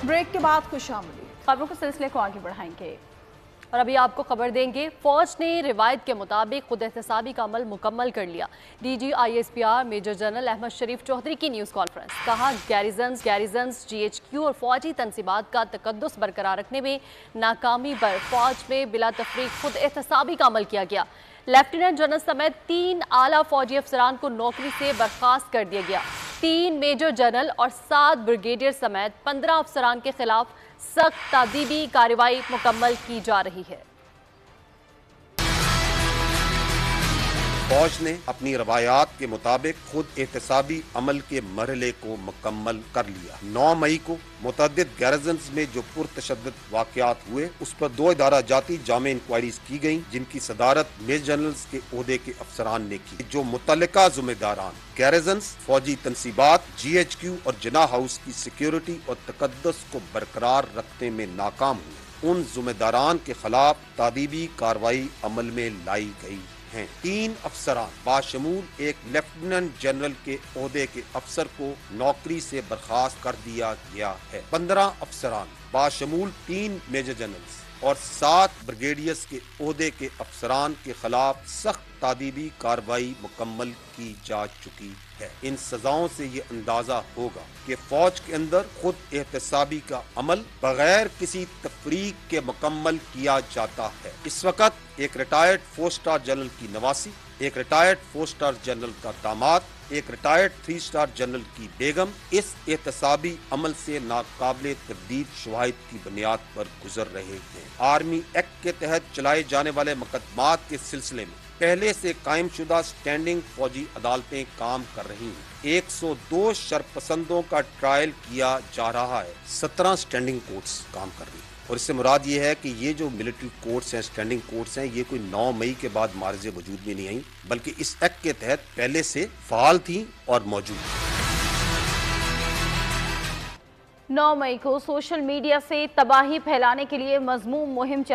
Break के बाद खुशामदी। खबरों के सिलसिले को आगे बढ़ाएंगे और अभी आपको खबर देंगे, फौज ने रिवायत के मुताबिक खुद एहतसाबी का अमल मुकम्मल कर लिया। DG ISPR major general Ahmed Sharif Chaudhry की न्यूज़ कॉन्फ्रेंस। कहा, गैरिजन्स GHQ और फौजी तनसीबात का तकद्दुस बरकरार रखने में नाकामी पर फौज में बिला तफरीक खुद एहतसाबी का अमल किया गया। लेफ्टिनेंट जनरल समेत 3 आला फौजी अफसरान को नौकरी से बर्खास्त कर दिया गया। 3 मेजर जनरल और 7 ब्रिगेडियर समेत 15 अफसरान के खिलाफ सख्त तादीबी कार्रवाई मुकम्मल की जा रही है। फौज ने अपनी रवायात के मुताबिक खुद एहतसाबी अमल के मरहले को मुकम्मल कर लिया। 9 मई को मुतअद्दिद गैरिजन्स में जो पुरतशद्दुद वाक़यात हुए उस पर 2 इदारा जाती जामे इंक्वायरीज की गयी, जिनकी सदारत मेजर जनरल्स के ओहदे के अफसरान ने की। जो मुतल्लिका ज़िम्मेदारान गैरिजन्स, फौजी तनसीबात, GHQ और जिना हाउस की सिक्योरिटी और तकद्दुस को बरकरार रखने में नाकाम हुए, उन ज़िम्मेदारान के खिलाफ तादीबी कार्रवाई अमल में लाई गई हैं। 3 अफसरान बाशमूल एक लेफ्टिनेंट जनरल के ओहदे के अफसर को नौकरी से बर्खास्त कर दिया गया है। 15 अफसरान बाशमूल 3 मेजर जनरल्स और 7 ब्रिगेडियर्स के ओहदे के अफसरान के खिलाफ सख्त तादीबी कार्रवाई मुकम्मल की जा चुकी है। इन सजाओं से ये अंदाजा होगा कि फौज के अंदर खुद एहतसाबी का अमल बगैर किसी तफरीक के मुकम्मल किया जाता है। इस वक्त एक रिटायर्ड 4 स्टार जनरल की नवासी, एक रिटायर्ड 4 स्टार जनरल का दामाद, एक रिटायर्ड 3 स्टार जनरल की बेगम इस एहतसाबी अमल से नाकाबिले तरदीद शवाहिद की बुनियाद पर गुजर रहे हैं। आर्मी एक्ट के तहत चलाए जाने वाले मुकदमात के सिलसिले में पहले से कायम शुदा स्टैंडिंग फौजी अदालतें काम कर रही हैं। 102 शरपसंदों का ट्रायल किया जा रहा है। 17 स्टैंडिंग कोर्ट्स काम कर रही हैं और इससे मुराद ये है कि ये जो मिलिट्री कोर्ट्स हैं, स्टैंडिंग कोर्ट्स हैं, ये कोई 9 मई के बाद मार्जे वजूद में नहीं आई, बल्कि इस एक्ट के तहत पहले से फाल थी और मौजूद। 9 मई को सोशल मीडिया से तबाही फैलाने के लिए मज़मूम मुहिम